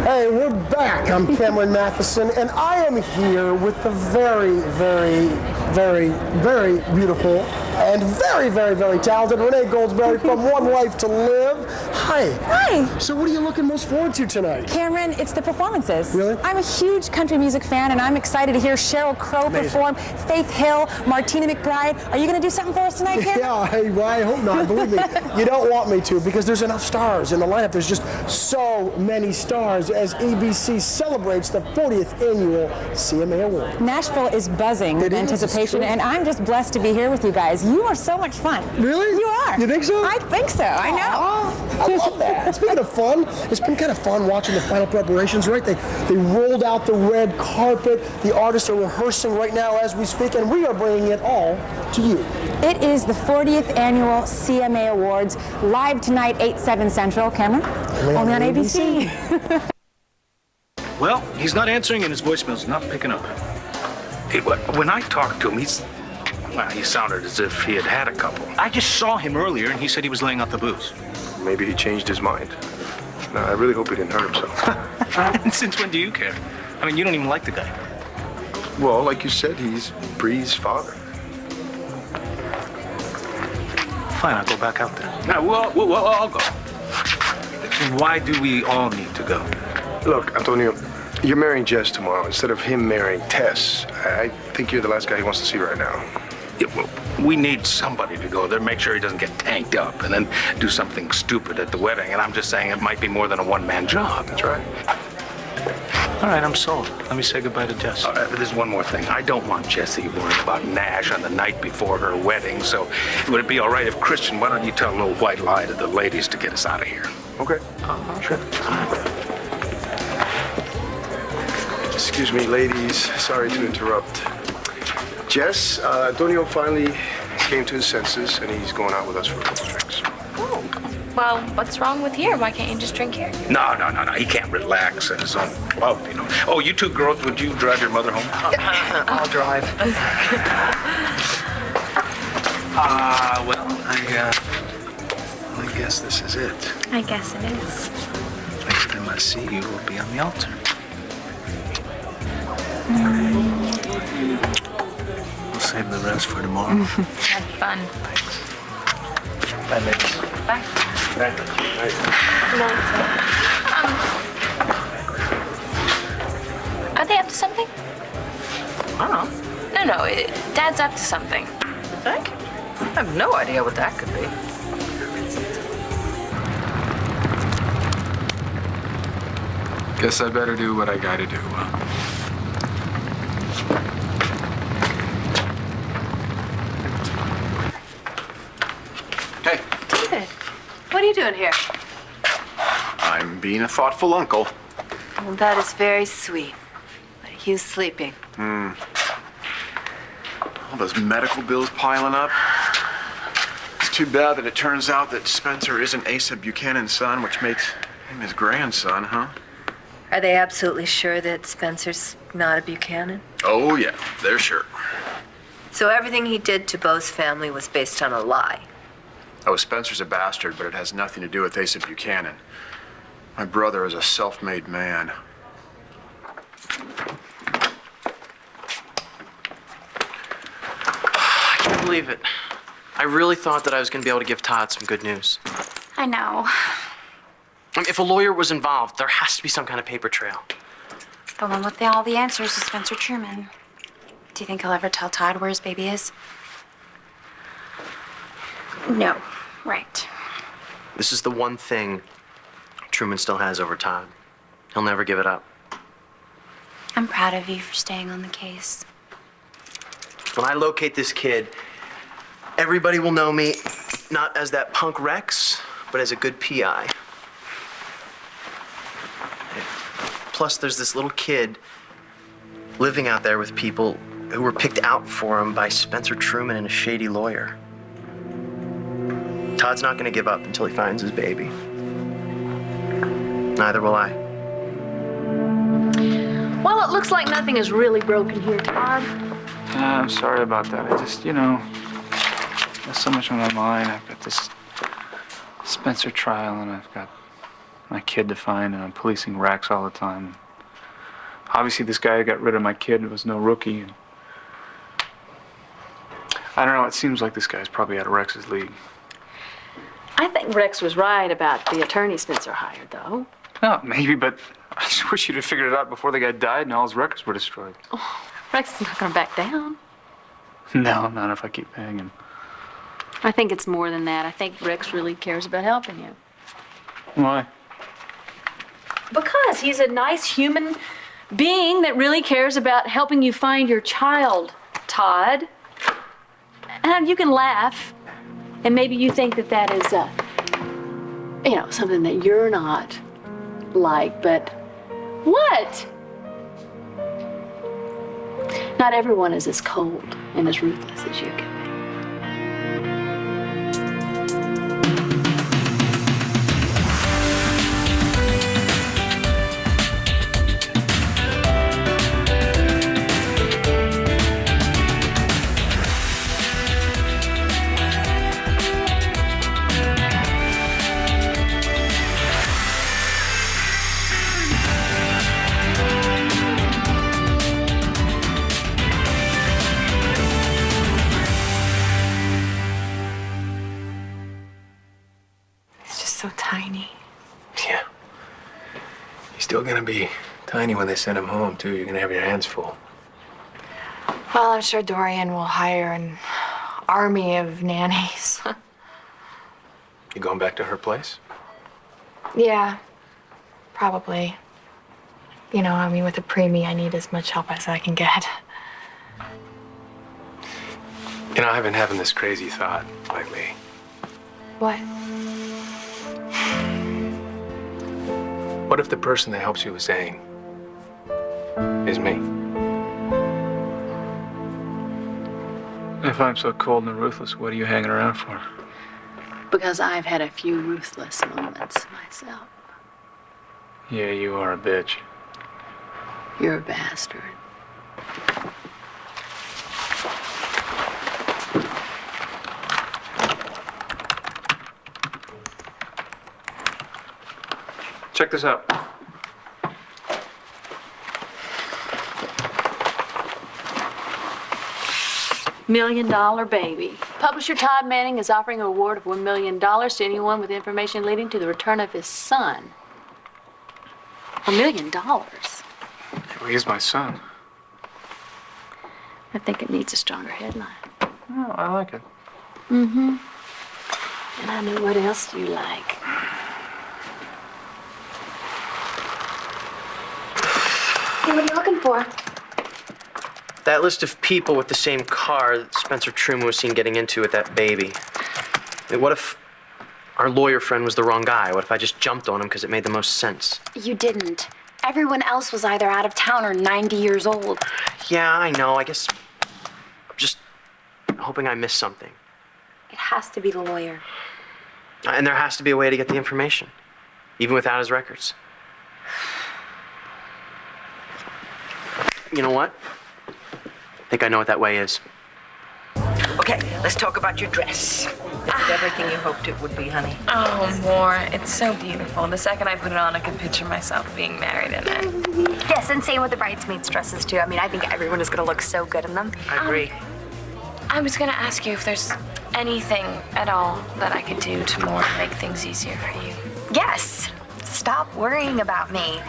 Hey, we're back. I'm Cameron Matheson, and I am here with the very, very, very, very beautiful and very, very, very talented Renee Goldsberry from One Life to Live. Hi. Hi. So what are you looking most forward to tonight? Cameron, it's the performances. Really? I'm a huge country music fan, and I'm excited to hear Sheryl Crow perform, Faith Hill, Martina McBride. Are you going to do something for us tonight, Cameron? Yeah, well, I hope not. Believe me, you don't want me to, because there's enough stars in the lineup. There's just so many stars as ABC celebrates the 40th annual CMA Award. Nashville is buzzing with anticipation, and I'm just blessed to be here with you guys. You are so much fun. Really? You are. You think so? I think so. I know. I love that. Speaking of fun, it's been kind of fun watching the final preparations, right? They rolled out the red carpet. The artists are rehearsing right now as we speak, and we are bringing it all to you. It is the 40th annual CMA Awards, live tonight, 8/7 Central. Cameron? Only on ABC. Well, he's not answering and his voicemail's not picking up. When I talked to him, he sounded as if he had had a couple. I just saw him earlier and he said he was laying out the booze. Maybe he changed his mind. No, I really hope he didn't hurt himself. And since when do you care? I mean, you don't even like the guy. Well, like you said, he's Bree's father. Fine, I'll go back out there. No, well, I'll go. Why do we all need to go? Look, Antonio, you're marrying Jess tomorrow. Instead of him marrying Tess, I think you're the last guy he wants to see right now. Yeah, well, we need somebody to go there, make sure he doesn't get tanked up, and then do something stupid at the wedding. And I'm just saying it might be more than a one-man job. That's right. All right, I'm sold. Let me say goodbye to Jess. There's one more thing. I don't want Jessie worrying about Nash on the night before her wedding, so would it be all right if, Christian, why don't you tell a little white lie to the ladies to get us out of here? Okay. Sure. Excuse me, ladies. Sorry to interrupt. Jess, Antonio finally came to his senses, and he's going out with us for a couple drinks. Oh, well, what's wrong with here? Why can't you just drink here? No. He can't relax at his own club, you know. Oh, you two girls, would you drive your mother home? I'll drive. Well, I guess this is it. I guess it is. Next time I see you, we'll be on the altar. We'll save the rest for tomorrow. Have fun. Thanks. Bye, ladies. Bye. Are they up to something? I don't know. No, Dad's up to something. You think? I have no idea what that could be. Guess I better do what I gotta do. Hey. David, what are you doing here? I'm being a thoughtful uncle. Well, that is very sweet. But Hugh's sleeping. All those medical bills piling up. It's too bad that it turns out that Spencer isn't Asa Buchanan's son, which makes him his grandson, huh? Are they absolutely sure that Spencer's not a Buchanan? Oh, yeah, they're sure. So everything he did to Beau's family was based on a lie? Oh, Spencer's a bastard, but it has nothing to do with Asa Buchanan. My brother is a self-made man. I can't believe it. I really thought that I was going to be able to give Todd some good news. I know. I mean, if a lawyer was involved, there has to be some kind of paper trail. The one with all the answers is Spencer Truman. Do you think he'll ever tell Todd where his baby is? No. Right. This is the one thing Truman still has over Todd. He'll never give it up. I'm proud of you for staying on the case. When I locate this kid, everybody will know me not as that punk Rex, but as a good PI. Plus, there's this little kid living out there with people who were picked out for him by Spencer Truman and a shady lawyer. Todd's not going to give up until he finds his baby. Neither will I. Well, it looks like nothing is really broken here, Todd. I'm sorry about that. I just, there's so much on my mind. I've got this Spencer trial, and I've got my kid to find, and I'm policing racks all the time. Obviously, this guy who got rid of my kid was no rookie. And I don't know, it seems like this guy's probably out of Rex's league. I think Rex was right about the attorney Spencer hired, though. No, maybe, but I just wish you'd have figured it out before the guy died and all his records were destroyed. Oh, Rex is not going to back down. No, not if I keep paying him. I think it's more than that. I think Rex really cares about helping you. Why? Because he's a nice human being that really cares about helping you find your child, Todd. And you can laugh, and maybe you think that that is, something that you're not like, but what? Not everyone is as cold and as ruthless as you can be. So tiny. Yeah. He's still gonna be tiny when they send him home, too. You're gonna have your hands full. Well, I'm sure Dorian will hire an army of nannies. You going back to her place? Yeah, probably. With a preemie, I need as much help as I can get. I've been having this crazy thought lately. What? What if the person that helps you with Zane is me? If I'm so cold and ruthless, what are you hanging around for? Because I've had a few ruthless moments myself. Yeah, you are a bitch. You're a bastard. Check this out. $1 million baby. Publisher Todd Manning is offering a reward of $1 million to anyone with information leading to the return of his son. $1 million? Well, he's my son. I think it needs a stronger headline. Oh, I like it. Mm-hmm. And I know what else you like. Hey, what are you looking for? That list of people with the same car that Spencer Truman was seen getting into with that baby. I mean, what if our lawyer friend was the wrong guy? What if I just jumped on him because it made the most sense? You didn't. Everyone else was either out of town or 90 years old. Yeah, I know. I guess I'm just hoping I missed something. It has to be the lawyer. And there has to be a way to get the information, even without his records. You know what? I think I know what that way is. Okay, let's talk about your dress. Is it everything you hoped it would be, honey? Oh, more. It's so beautiful. The second I put it on, I could picture myself being married in it. Yes, and same with the bridesmaids' dresses, too. I mean, I think everyone is going to look so good in them. I agree. I was going to ask you if there's anything at all that I could do to make things easier for you. Yes. Stop worrying about me.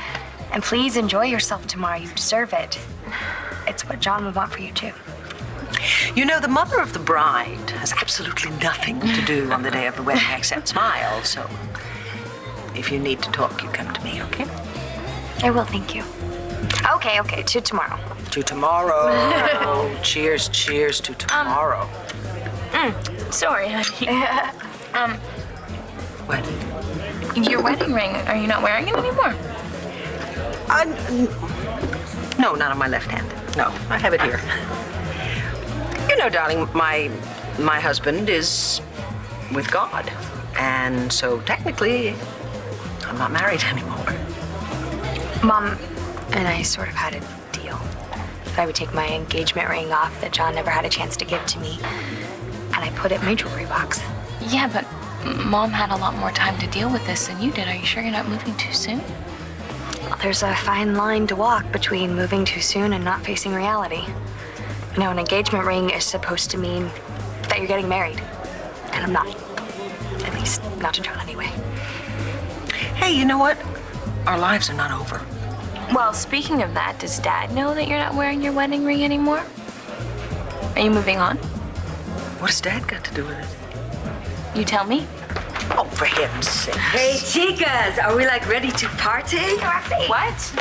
And please enjoy yourself tomorrow. You deserve it. It's what John would want for you, too. The mother of the bride has absolutely nothing to do on the day of the wedding except smile, so if you need to talk, you come to me, okay? I will, thank you. Okay, to tomorrow. To tomorrow. Cheers to tomorrow. Sorry, honey. What? Your wedding ring, are you not wearing it anymore? No, not on my left hand. No, I have it here. Darling, my husband is with God. And so technically, I'm not married anymore. Mom and I sort of had a deal. That I would take my engagement ring off that John never had a chance to give to me. And I put it in my jewelry box. Yeah, but Mom had a lot more time to deal with this than you did. Are you sure you're not moving too soon? Well, there's a fine line to walk between moving too soon and not facing reality. You know, an engagement ring is supposed to mean that you're getting married. And I'm not. At least, not to John anyway. Hey, you know what? Our lives are not over. Well, speaking of that, does Dad know that you're not wearing your wedding ring anymore? Are you moving on? What's Dad got to do with it? You tell me. Oh, for heaven's sake. Hey, chicas, are we like ready to party? What?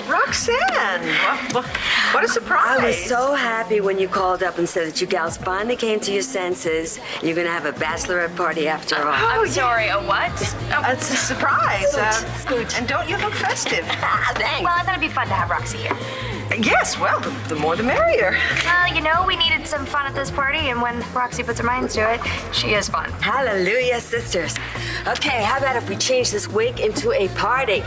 Roxanne, what a surprise. I was so happy when you called up and said that you gals finally came to your senses. You're gonna have a bachelorette party after all. I'm sorry, a what? It's a surprise. Scoot. And don't you look festive? Thanks. Well, I thought it'd be fun to have Roxy here. Yes, well, the more the merrier. Well, you know, we needed some fun at this party, and when Roxy puts her mind to it, she is fun. Hallelujah, sisters. Okay, how about if we change this wake into a party?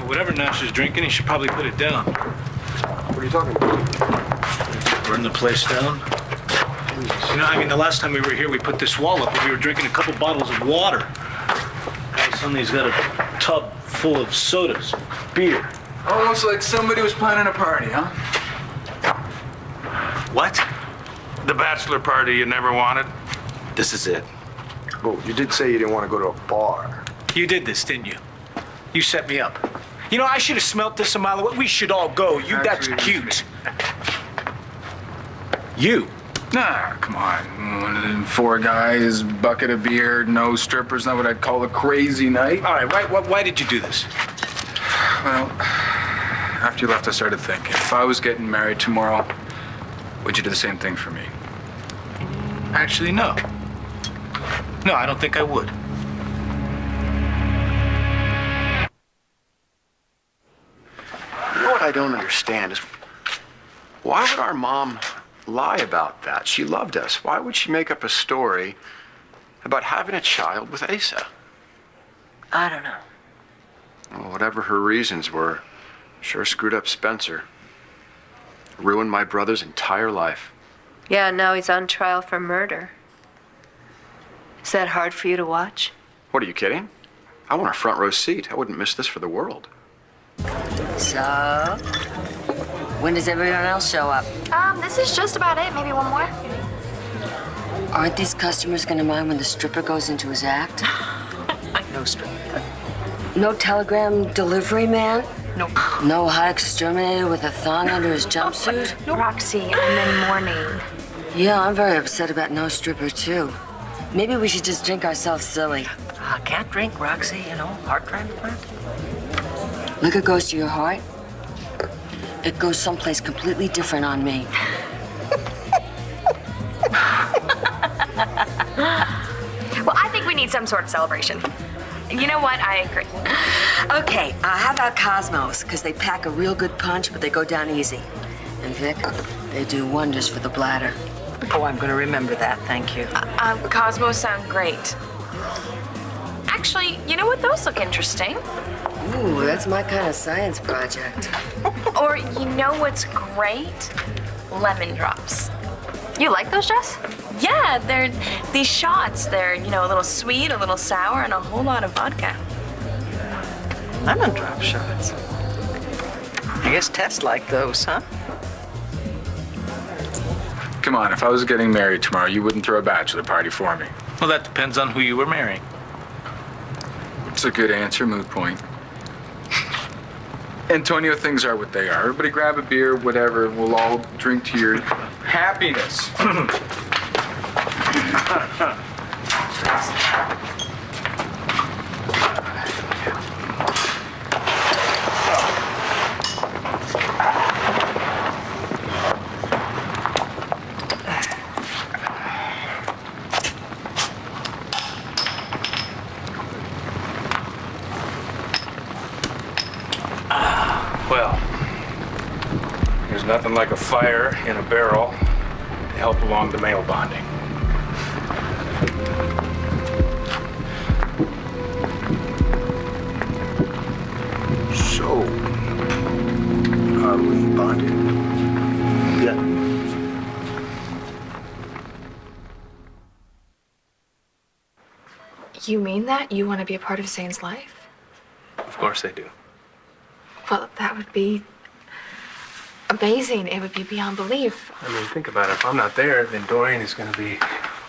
Whatever Nash is drinking, he should probably put it down. What are you talking about? Burn the place down. You know, I mean, the last time we were here, we put this wall up and we were drinking a couple bottles of water. Now suddenly he's got a tub full of sodas, beer. Almost like somebody was planning a party, huh? What? The bachelor party you never wanted? This is it. Well, you did say you didn't want to go to a bar. You did this, didn't you? You set me up. You know, I should have smelt this a mile away. We should all go. That's cute. You. Nah, come on. 4 guys, bucket of beer, no strippers, not what I'd call a crazy night. All right, why did you do this? Well, after you left, I started thinking, if I was getting married tomorrow, would you do the same thing for me? Actually, no. No, I don't think I would. You know what I don't understand is why would our mom lie about that? She loved us. Why would she make up a story about having a child with Asa? I don't know. Well, whatever her reasons were, sure screwed up Spencer. Ruined my brother's entire life. Yeah, now he's on trial for murder. Is that hard for you to watch? What, are you kidding? I want a front row seat. I wouldn't miss this for the world. So, when does everyone else show up? This is just about it. Maybe one more. Aren't these customers gonna mind when the stripper goes into his act? No stripper. No telegram delivery man? Nope. No hot exterminator with a thong under his jumpsuit? Roxy, I'm in mourning. Yeah, I'm very upset about no stripper, too. Maybe we should just drink ourselves silly. Can't drink, Roxy, you know, heart transplant. Liquor goes to your heart. It goes someplace completely different on me. Well, I think we need some sort of celebration. You know what? I agree. Okay, how about Cosmos? Because they pack a real good punch, but they go down easy. And Vic, they do wonders for the bladder. Oh, I'm going to remember that. Thank you. Cosmos sound great. Actually, you know what? Those look interesting. Ooh, that's my kind of science project. Or you know what's great? Lemon drops. You like those, Jess? Yeah, they're these shots. They're, you know, a little sweet, a little sour, and a whole lot of vodka. Lemon drop shots. I guess Tess liked those, huh? Come on, if I was getting married tomorrow, you wouldn't throw a bachelor party for me. Well, that depends on who you were marrying. It's a good answer, moot point. Antonio, things are what they are. Everybody grab a beer, whatever. We'll all drink to your happiness. Well, there's nothing like a fire in a barrel to help along the male bonding. So, are we bonded? Yeah. You mean that? You want to be a part of Zane's life? Of course I do. Well, that would be amazing. It would be beyond belief. I mean, think about it. If I'm not there, then Dorian is going to be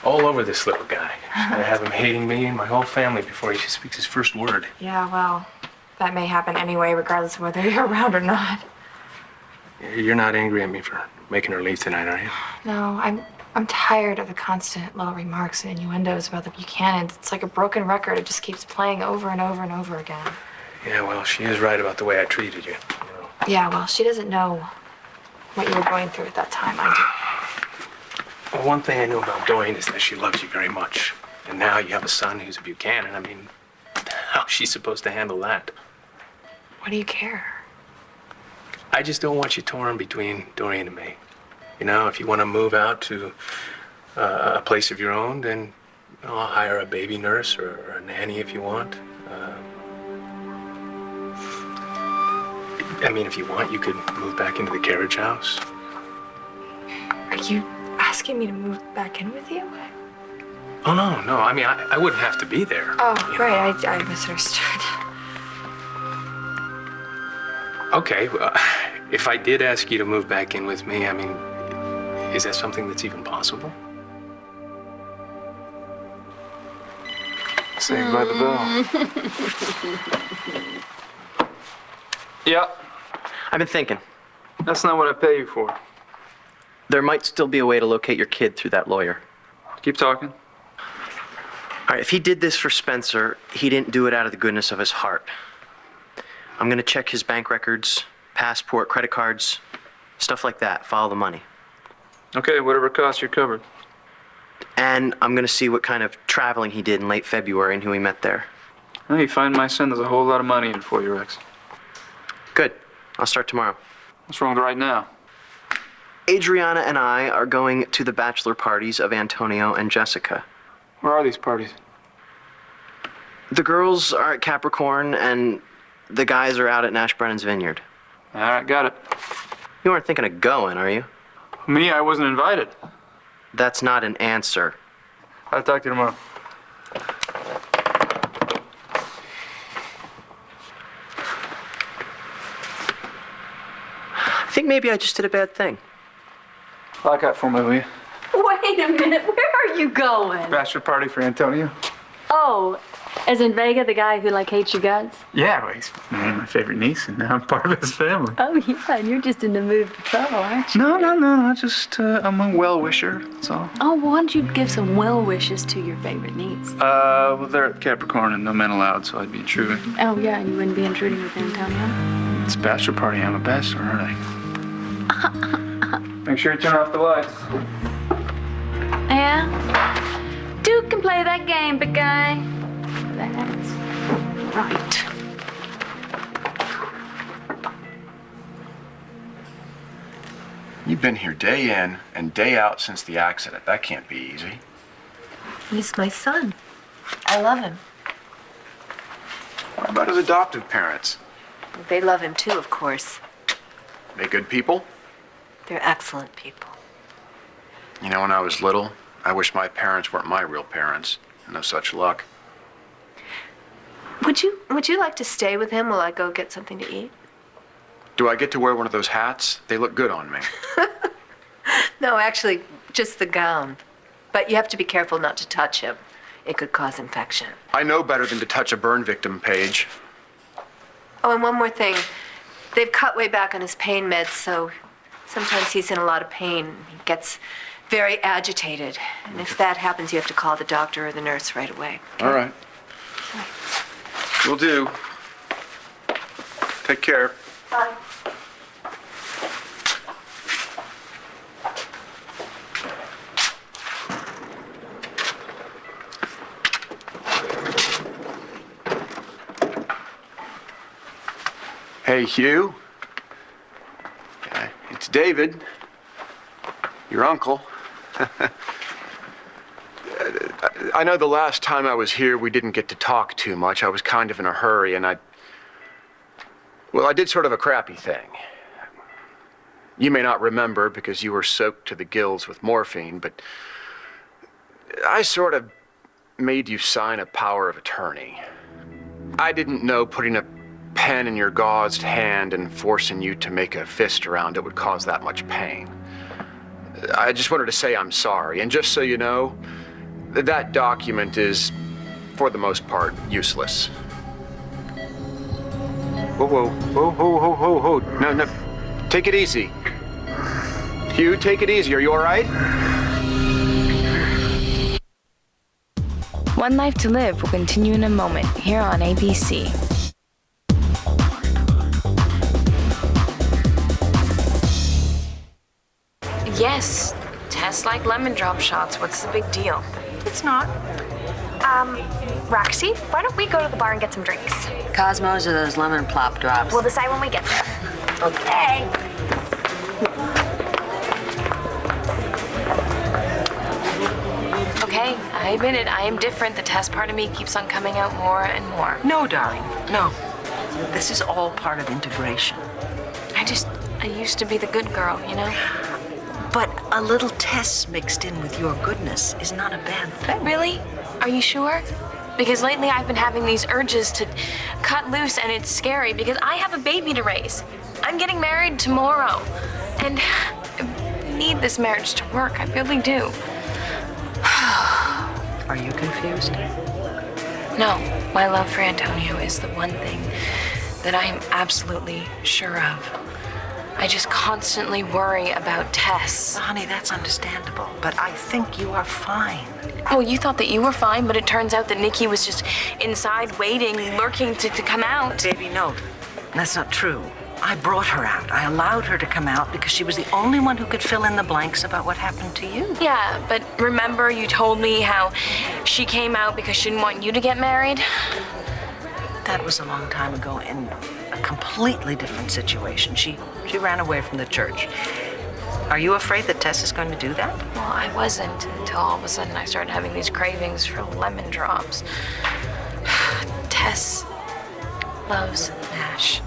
all over this little guy. I have him hating me and my whole family before he speaks his first word. Yeah, well, that may happen anyway, regardless of whether you're around or not. You're not angry at me for making her leave tonight, are you? No, I'm tired of the constant little remarks and innuendos about the Buchanans. It's like a broken record. It just keeps playing over and over and over again. Yeah, well, she is right about the way I treated you. Yeah, well, she doesn't know what you were going through at that time. I do. Well, one thing I know about Dorian is that she loves you very much. And now you have a son who's a Buchanan. I mean, how's she supposed to handle that? Why do you care? I just don't want you torn between Dorian and me. You know, if you want to move out to a place of your own, then I'll hire a baby nurse or a nanny if you want. I mean, if you want, you could move back into the carriage house. Are you asking me to move back in with you? Oh, no. I mean, I wouldn't have to be there. Oh, right. I misunderstood. Okay, well, if I did ask you to move back in with me, I mean, is that something that's even possible? Saved by the bell. Yeah. I've been thinking. That's not what I pay you for. There might still be a way to locate your kid through that lawyer. Keep talking. All right, if he did this for Spencer, he didn't do it out of the goodness of his heart. I'm gonna check his bank records, passport, credit cards, stuff like that. Follow the money. Okay, whatever it costs, you're covered. And I'm gonna see what kind of traveling he did in late February and who he met there. Well, you find my son, there's a whole lot of money in it for you, Rex. Good. I'll start tomorrow. What's wrong with right now? Adriana and I are going to the bachelor parties of Antonio and Jessica. Where are these parties? The girls are at Capricorn and the guys are out at Nash Brennan's Vineyard. All right, got it. You weren't thinking of going, are you? Me, I wasn't invited. That's not an answer. I'll talk to you tomorrow. I think maybe I just did a bad thing. Lock out for me, will you? Wait a minute, where are you going? Bachelor party for Antonio? Oh, as in Vega, the guy who like hates your guts? Yeah, well, he's my favorite niece, and now I'm part of his family. Oh yeah, and you're just in the mood for trouble, aren't you? No. Just I'm a well-wisher. That's all. Oh, well, why don't you give some well wishes to your favorite niece? Well, they're at Capricorn and no men allowed, so I'd be intruding. Oh yeah, and you wouldn't be intruding with Antonio? It's a bachelor party. I'm a bachelor, aren't I? Make sure you turn off the lights. Yeah? Duke can play that game, big guy. That's right. You've been here day in and day out since the accident. That can't be easy. He's my son. I love him. What about his adoptive parents? They love him too, of course. They good people? They're excellent people. You know, when I was little, I wish my parents weren't my real parents. No such luck. Would you like to stay with him while I go get something to eat? Do I get to wear one of those hats? They look good on me. No, actually, just the gown. But you have to be careful not to touch him. It could cause infection. I know better than to touch a burn victim, Paige. Oh, and one more thing. They've cut way back on his pain meds, so sometimes he's in a lot of pain. He gets very agitated. And if that happens, you have to call the doctor or the nurse right away. Okay? All right. Will do. Take care. Bye. Hey, Hugh. It's David, your uncle. I know the last time I was here, we didn't get to talk too much. I was kind of in a hurry, and I did sort of a crappy thing. You may not remember because you were soaked to the gills with morphine, but I sort of made you sign a power of attorney. I didn't know putting a pen in your gauzed hand and forcing you to make a fist around it would cause that much pain. I just wanted to say I'm sorry, and just so you know, that document is, for the most part, useless. Whoa. No, take it easy. Hugh, take it easy. Are you all right? One Life to Live will continue in a moment here on ABC. Yes, tests like lemon drop shots. What's the big deal? It's not. Roxy, why don't we go to the bar and get some drinks? Cosmos or those lemon plop drops? We'll decide when we get there. Okay. Okay, I admit it. I am different. The test part of me keeps on coming out more and more. No, darling, no. This is all part of integration. I used to be the good girl, you know? But a little Tess mixed in with your goodness is not a bad thing. Really? Are you sure? Because lately I've been having these urges to cut loose, and it's scary because I have a baby to raise. I'm getting married tomorrow, and I need this marriage to work. I really do. Are you confused? No, my love for Antonio is the one thing that I am absolutely sure of. I just constantly worry about Tess. Well, honey, that's understandable, but I think you are fine. Well, you thought that you were fine, but it turns out that Nikki was just inside waiting, lurking to come out. Baby, no, that's not true. I brought her out. I allowed her to come out because she was the only one who could fill in the blanks about what happened to you. Yeah, but remember you told me how she came out because she didn't want you to get married? That was a long time ago in a completely different situation. She ran away from the church. Are you afraid that Tess is going to do that? Well, I wasn't until all of a sudden I started having these cravings for lemon drops. Tess loves Nash.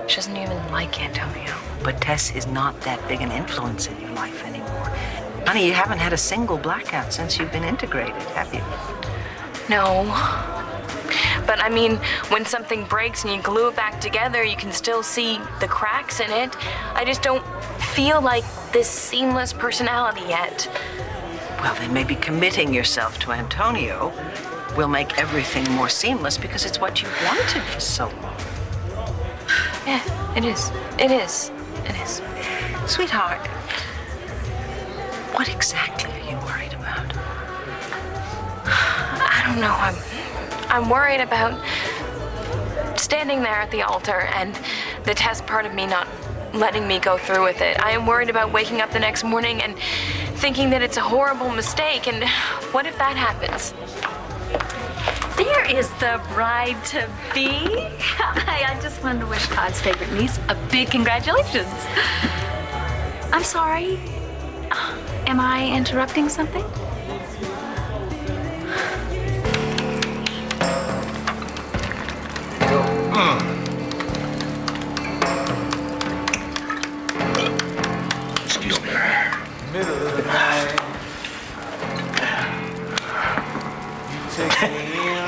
She doesn't even like Antonio. But Tess is not that big an influence in your life anymore. Honey, you haven't had a single blackout since you've been integrated, have you? No. But I mean, when something breaks and you glue it back together, you can still see the cracks in it. I just don't feel like this seamless personality yet. Well, then maybe committing yourself to Antonio will make everything more seamless because it's what you've wanted for so long. Yeah, it is. It is. It is. Sweetheart, what exactly are you worried about? I don't know. I'm worried about standing there at the altar and the test part of me not letting me go through with it. I am worried about waking up the next morning and thinking that it's a horrible mistake, and what if that happens? There is the bride-to-be. I just wanted to wish Todd's favorite niece a big congratulations. I'm sorry. Am I interrupting something? Excuse me. Middle of the night. You take me in.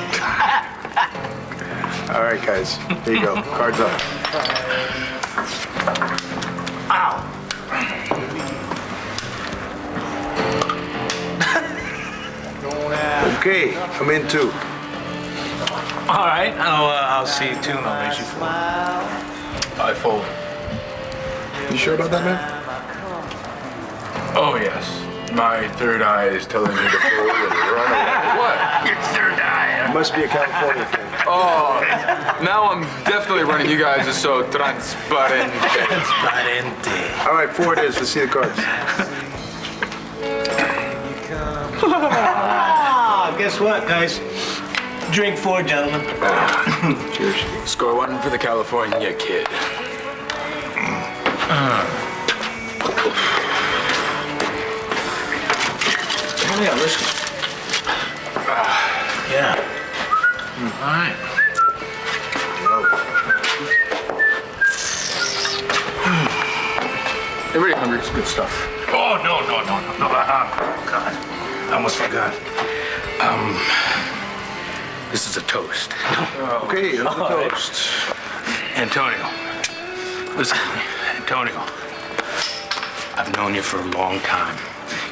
All right, guys. Here you go. Cards up. Ow. Okay, come in too. All right, I'll see you too, and I'll raise you four. I fold. You sure about that, man? Oh, yes. My third eye is telling me to fold and run away. What? Your third eye. Must be a California thing. Oh, now I'm definitely running you guys as so transparente. All right, 4 it is. Let's see the cards. Guess what, guys? Drink 4, gentlemen. Cheers. Score 1 for the California kid. Oh, yeah, listen. Yeah. All right. Everybody hungry? It's good stuff. Oh, no. God, I almost forgot. This is a toast. Okay, here's the toast. Antonio, listen to me. Antonio, I've known you for a long time.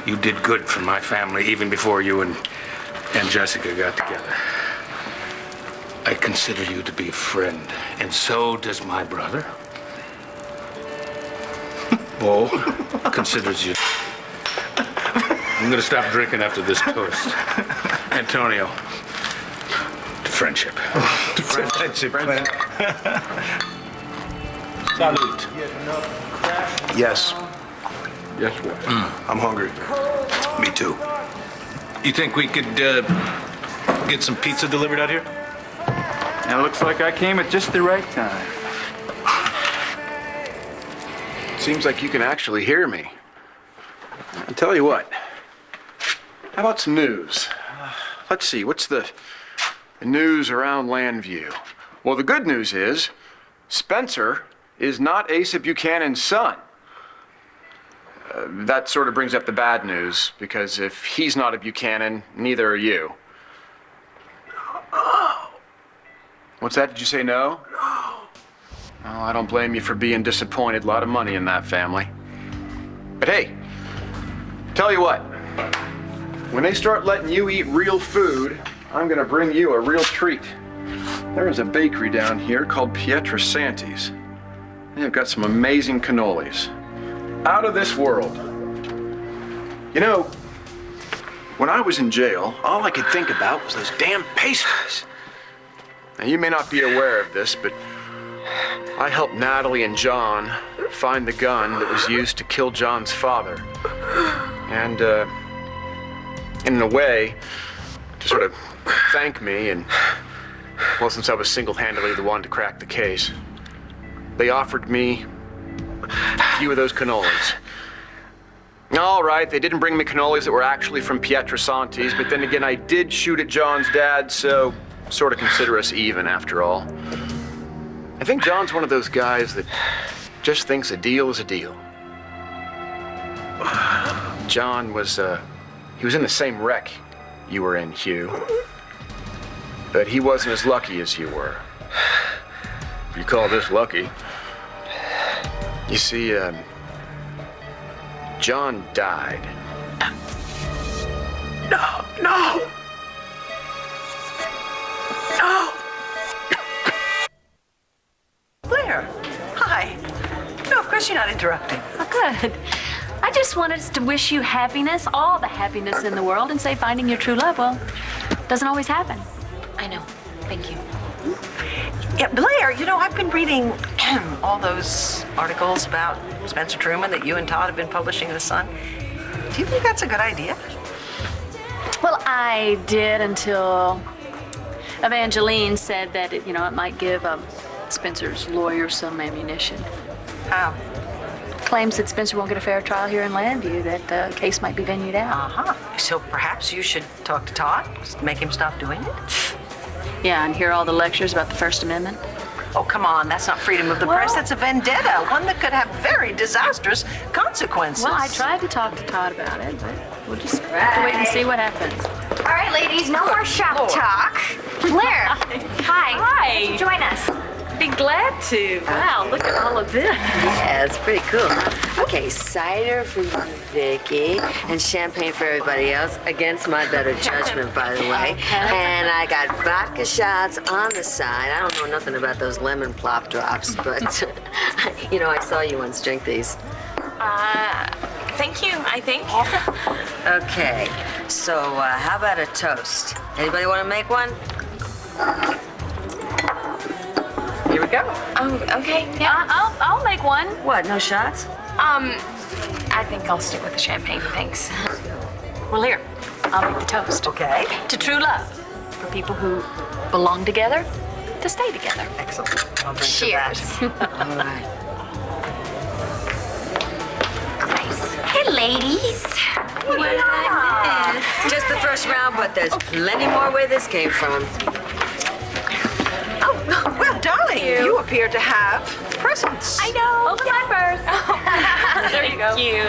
You did good for my family even before you and Jessica got together. I consider you to be a friend, and so does my brother. Bo considers you. I'm gonna stop drinking after this toast. Antonio, to friendship. To friendship. Salute. Yes. Yes, what? I'm hungry. Me too. You think we could get some pizza delivered out here? And it looks like I came at just the right time. Seems like you can actually hear me. I'll tell you what. How about some news? Let's see, what's the news around Landview? Well, the good news is Spencer is not Asa Buchanan's son. That sort of brings up the bad news, because if he's not a Buchanan, neither are you. What's that? Did you say no? No. Well, I don't blame you for being disappointed. A lot of money in that family. But hey, tell you what. When they start letting you eat real food, I'm gonna bring you a real treat. There is a bakery down here called Pietra Santi's. They've got some amazing cannolis. Out of this world. You know, when I was in jail, all I could think about was those damn pastries. Now, you may not be aware of this, but I helped Natalie and John find the gun that was used to kill John's father. And, in a way, to sort of thank me, and, well, since I was single-handedly the one to crack the case, they offered me a few of those cannolis. All right, they didn't bring me cannolis that were actually from Pietra Santi's, but then again, I did shoot at John's dad, so sort of consider us even after all. I think John's one of those guys that just thinks a deal is a deal. John was, he was in the same wreck you were in, Hugh. But he wasn't as lucky as you were. If you call this lucky. You see, John died. No! No! Blair, hi. No, of course you're not interrupting. Oh, good. I just wanted to wish you happiness, all the happiness in the world, and say finding your true love, well, doesn't always happen. I know. Thank you. Yeah, Blair, you know, I've been reading all those articles about Spencer Truman that you and Todd have been publishing in The Sun. Do you think that's a good idea? Well, I did until Evangeline said that, it might give Spencer's lawyer some ammunition. How? Claims that Spencer won't get a fair trial here in Landview, that the case might be venued out. Uh-huh. So perhaps you should talk to Todd, just make him stop doing it? Yeah, and hear all the lectures about the First Amendment. Oh, come on, that's not freedom of the press, that's a vendetta, one that could have very disastrous consequences. Well, I tried to talk to Todd about it, but we'll just have to wait and see what happens. All right, ladies, no more shop talk. Blair, hi. Hi. Join us. Be glad to. Wow, look at all of this. Yeah, it's pretty cool. Okay, cider for you, Vicky, and champagne for everybody else, against my better judgment, by the way. And I got vodka shots on the side. I don't know nothing about those lemon plop drops, but, I saw you once drink these. Thank you, I think. Okay, so how about a toast? Anybody want to make one? Here we go. Okay, yeah. I'll make one. What, no shots? I think I'll stick with the champagne, thanks. Well, here, I'll make the toast. Okay. To true love. For people who belong together, to stay together. Excellent. I'll drink Cheers. to that. All right. Hey, ladies. Just the first round, but there's plenty more where this came from. Oh, well, darling, you appear to have presents. I know. Open my purse. There you go. Thank you.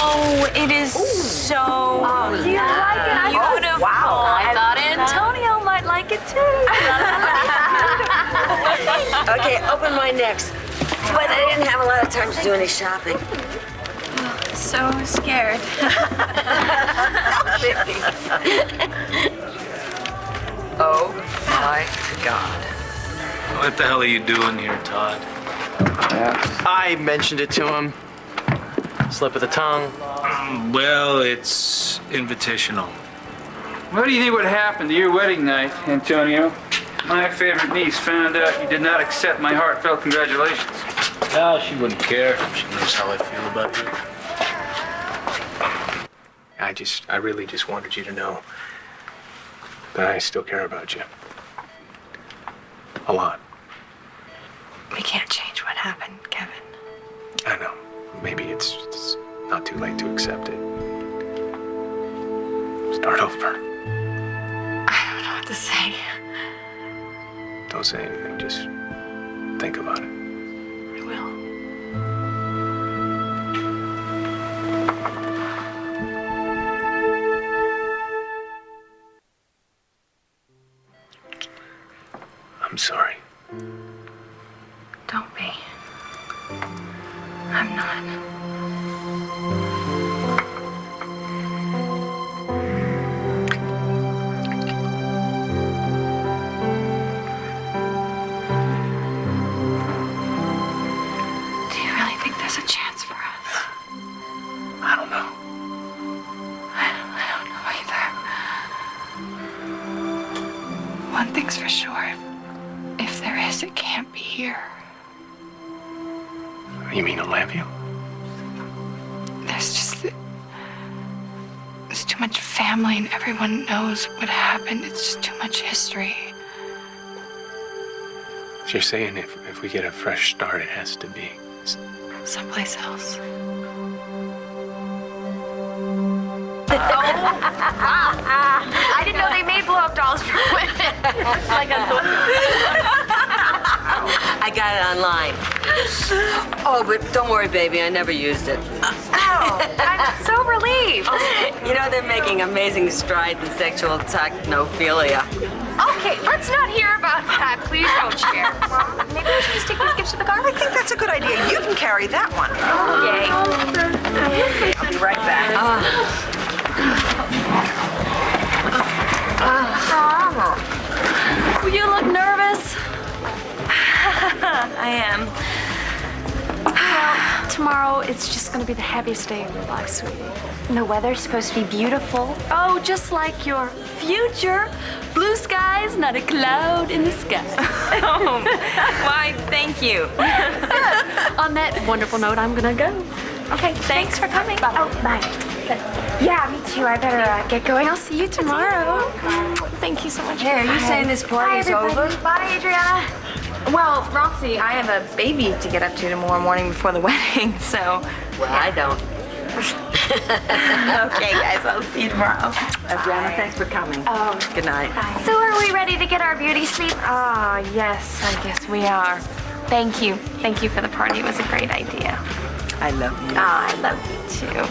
Oh, it is so Do you like it? beautiful. I thought Antonio might like it too. Okay, open mine next. But I didn't have a lot of time to do any shopping. So scared. Oh my God. What the hell are you doing here, Todd? I mentioned it to him. Slip of the tongue. Well, it's invitational. What do you think would happen to your wedding night, Antonio? My favorite niece found out you did not accept my heartfelt congratulations. No, she wouldn't care. She knows how I feel about you. I really just wanted you to know that I still care about you. A lot. We can't change what happened, Kevin. I know. Maybe it's not too late to accept it. Start over. I don't know what to say. Don't say anything. Just think about it. I will. I'm sorry. Don't be. I'm not. Do you really think there's a chance for us? I don't know. I don't know either. One thing's for sure. If there is, it can't be here. You mean Olympia? There's too much family and everyone knows what happened. It's just too much history. So you're saying if we get a fresh start, it has to be someplace else. I didn't know they made blow-up dolls for women. I got it online. Oh, but don't worry, baby. I never used it. Oh, I'm so relieved. You know, they're making amazing strides in sexual technophilia. Okay, let's not hear about that. Please don't share. Maybe we should just take these gifts to the garden. I think that's a good idea. You can carry that one. Okay. I'll be right back. You look nervous. I am. Well, tomorrow it's just gonna be the happiest day of your life, sweetie. The weather's supposed to be beautiful. Oh, just like your future. Blue skies, not a cloud in the sky. Oh, why, thank you. On that wonderful note, I'm gonna go. Okay, thanks for coming. Bye. Oh, bye. Yeah, me too. I better get going. I'll see you tomorrow. Thank you so much. Hey, are you saying this party's over? Bye, Adriana. Well, Roxy, I have a baby to get up to tomorrow morning before the wedding, so... Well, I don't. Okay, guys, I'll see you tomorrow. Adriana, thanks for coming. Good night. So are we ready to get our beauty sleep? Ah, yes, I guess we are. Thank you. Thank you for the party. It was a great idea. I love you. Ah, I love you too.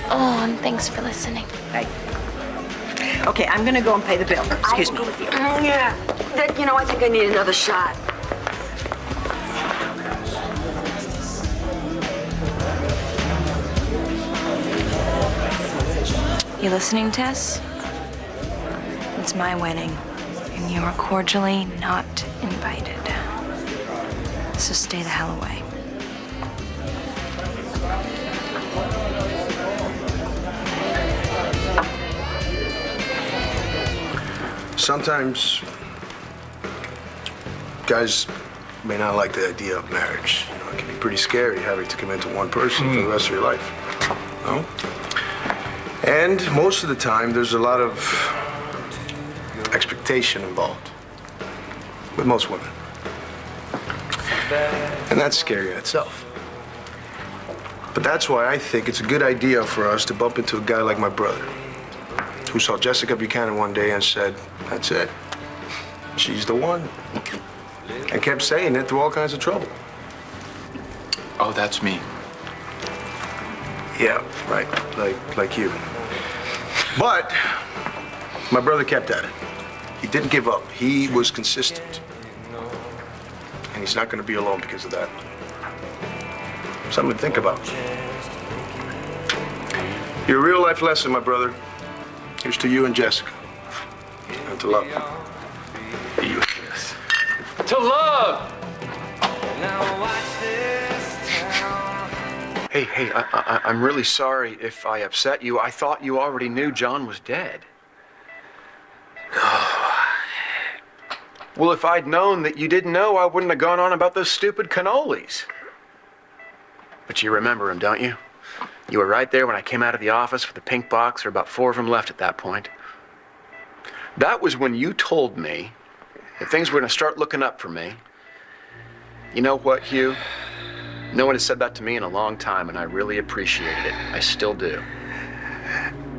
Oh, and thanks for listening. Right. Okay, I'm gonna go and pay the bill. Excuse me. Yeah. You know, I think I need another shot. You listening, Tess? It's my wedding, and you are cordially not invited. So stay the hell away. Sometimes guys may not like the idea of marriage. You know, it can be pretty scary having to commit to one person for the rest of your life. No? And most of the time, there's a lot of expectation involved with most women. And that's scary in itself. But that's why I think it's a good idea for us to bump into a guy like my brother, who saw Jessica Buchanan one day and said, that's it. She's the one. And kept saying it through all kinds of trouble. Oh, that's me. Yeah, right. Like you. But my brother kept at it. He didn't give up. He was consistent. And he's not going to be alone because of that. Something to think about. Your real life lesson, my brother, here's to you and Jessica. And to love. Yes. To love! Hey, I'm really sorry if I upset you. I thought you already knew John was dead. Well, if I'd known that you didn't know, I wouldn't have gone on about those stupid cannolis. But you remember him, don't you? You were right there when I came out of the office with the pink box. There were about 4 of them left at that point. That was when you told me that things were going to start looking up for me. You know what, Hugh? No one has said that to me in a long time, and I really appreciated it. I still do.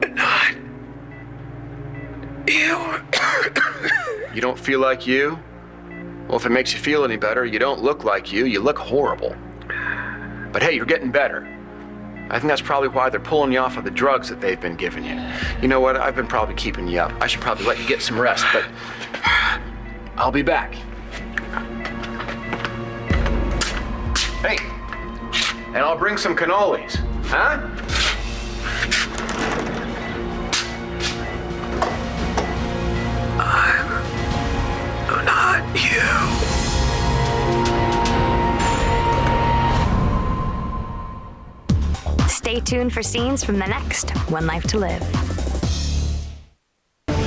Not you. You don't feel like you? Well, if it makes you feel any better, you don't look like you. You look horrible. But hey, you're getting better. I think that's probably why they're pulling you off of the drugs that they've been giving you. You know what? I've been probably keeping you up. I should probably let you get some rest, but I'll be back. Hey, and I'll bring some cannolis, huh? I'm not you. Stay tuned for scenes from the next One Life to Live.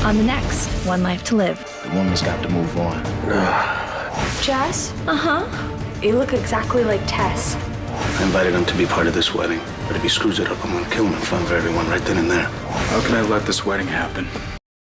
On the next One Life to Live. The woman's got to move on. Jess? Uh-huh. You look exactly like Tess. I invited him to be part of this wedding, but if he screws it up, I'm gonna kill him in front of everyone right then and there. How can I let this wedding happen?